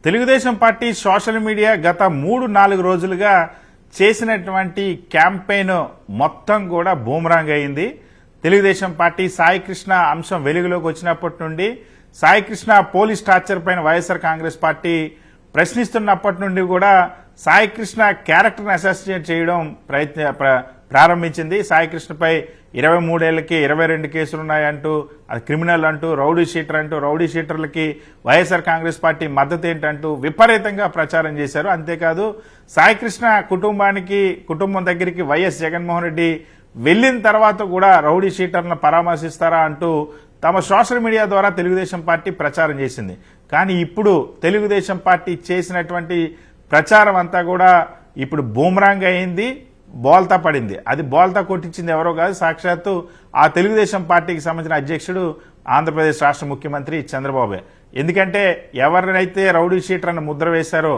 Telugu Desam party social media గత 3-4 రోజులుగా చేసినటువంటి క్యాంపెయిన్ మొత్తం కూడా బూమరాంగ్ అయింది. తెలుగుదేశం పార్టీ సాయికృష్ణ అంశం వెలుగులోకి వచ్చినప్పటి నుండి సాయికృష్ణ పోలీస్ టార్చర్ పైన వైఎస్ఆర్ కాంగ్రెస్ పార్టీ ప్రశ్నిస్తున్నప్పటి నుండి కూడా సాయికృష్ణ క్యారెక్టర్ని అసాసినేట్ చేయడం ప్రారంభించింది. సాయికృష్ణపై 23 ఏళ్లకి 22 కేసులున్నాయంటూ అది క్రిమినల్ అంటూ రౌడీ షీటర్ అంటూ రౌడీ షీటర్లకి వైఎస్ఆర్ కాంగ్రెస్ పార్టీ మద్దతు ఏంటంటూ విపరీతంగా ప్రచారం చేశారు. అంతేకాదు సాయికృష్ణ కుటుంబం దగ్గరికి వైఎస్ జగన్మోహన్ రెడ్డి వెళ్లిన తర్వాత కూడా రౌడీ షీటర్లను పరామర్శిస్తారా అంటూ తమ సోషల్ మీడియా ద్వారా తెలుగుదేశం పార్టీ ప్రచారం చేసింది. కానీ ఇప్పుడు తెలుగుదేశం పార్టీ చేసినటువంటి ప్రచారం అంతా కూడా ఇప్పుడు బూమరాంగ్ అయింది, బోల్తా పడింది. అది బోల్తా కొట్టించింది ఎవరో కాదు, సాక్షాత్తు ఆ తెలుగుదేశం పార్టీకి సంబంధించిన అధ్యక్షుడు ఆంధ్రప్రదేశ్ రాష్ట్ర ముఖ్యమంత్రి చంద్రబాబే. ఎందుకంటే ఎవరినైతే రౌడీ షీటర్ అని ముద్ర వేశారో,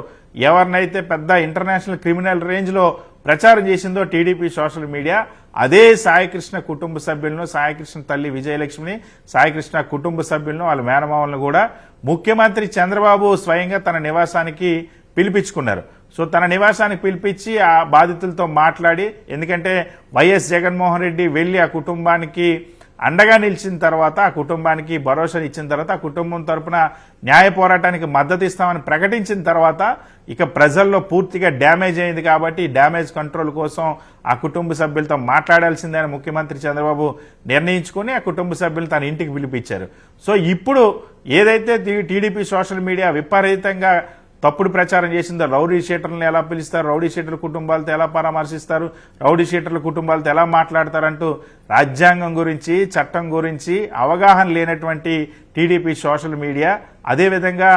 ఎవరినైతే పెద్ద ఇంటర్నేషనల్ క్రిమినల్ రేంజ్ లో ప్రచారం చేసిందో టీడీపీ సోషల్ మీడియా, అదే సాయికృష్ణ కుటుంబ సభ్యులను, సాయికృష్ణ తల్లి విజయలక్ష్మిని, సాయికృష్ణ కుటుంబ సభ్యులను, వాళ్ళ మేనమామలను కూడా ముఖ్యమంత్రి చంద్రబాబు స్వయంగా తన నివాసానికి పిలిపించుకున్నారు. సో తన నివాసానికి పిలిపించి ఆ బాధితులతో మాట్లాడి, ఎందుకంటే వైఎస్ జగన్మోహన్ రెడ్డి వెళ్లి ఆ కుటుంబానికి అండగా నిలిచిన తర్వాత, ఆ కుటుంబానికి భరోసా ఇచ్చిన తర్వాత, ఆ కుటుంబం తరపున న్యాయ పోరాటానికి మద్దతు ఇస్తామని ప్రకటించిన తర్వాత ఇక ప్రజల్లో పూర్తిగా డ్యామేజ్ అయింది. కాబట్టి డ్యామేజ్ కంట్రోల్ కోసం ఆ కుటుంబ సభ్యులతో మాట్లాడాల్సిందని ముఖ్యమంత్రి చంద్రబాబు నిర్ణయించుకుని ఆ కుటుంబ సభ్యులు తన ఇంటికి పిలిపించారు. సో ఇప్పుడు ఏదైతే టీడీపీ సోషల్ మీడియా విపరీతంగా తప్పుడు ప్రచారం చేసిందో, రౌడీ షీటర్లను ఎలా పిలుస్తారు, రౌడీ షీటర్ల కుటుంబాలతో ఎలా పరామర్శిస్తారు, రౌడీ షీటర్ల కుటుంబాలతో ఎలా మాట్లాడతారంటూ రాజ్యాంగం గురించి, చట్టం గురించి అవగాహన లేనటువంటి టీడీపీ సోషల్ మీడియా, అదేవిధంగా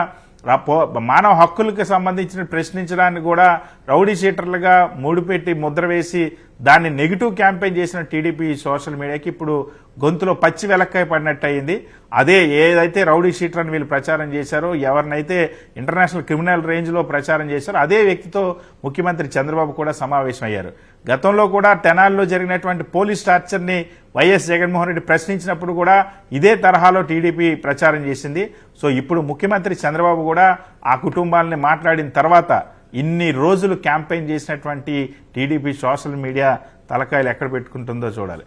మానవ హక్కులకు సంబంధించిన ప్రశ్నించడానికి కూడా రౌడీ షీటర్లుగా ముడిపెట్టి ముద్ర వేసి దాన్ని నెగిటివ్ క్యాంపెయిన్ చేసిన టీడీపీ సోషల్ మీడియాకి ఇప్పుడు గొంతులో పచ్చి వెలక్కాయ పడినట్టు అయింది. అదే ఏదైతే రౌడీ షీటర్ అని వీళ్ళు ప్రచారం చేశారో, ఎవరినైతే ఇంటర్నేషనల్ క్రిమినల్ రేంజ్ లో ప్రచారం చేశారో అదే వ్యక్తితో ముఖ్యమంత్రి చంద్రబాబు కూడా సమావేశం అయ్యారు. గతంలో కూడా తెనాలిలో జరిగినటువంటి పోలీస్ టార్చర్ ని వైఎస్ జగన్మోహన్ రెడ్డి ప్రశ్నించినప్పుడు కూడా ఇదే తరహాలో టీడీపీ ప్రచారం చేసింది. సో ఇప్పుడు ముఖ్యమంత్రి చంద్రబాబు కూడా ఆ కుటుంబాలని మాట్లాడిన తర్వాత ఇన్ని రోజులు క్యాంపెయిన్ చేసినటువంటి టీడీపీ సోషల్ మీడియా తలకాయలు ఎక్కడ పెట్టుకుంటుందో చూడాలి.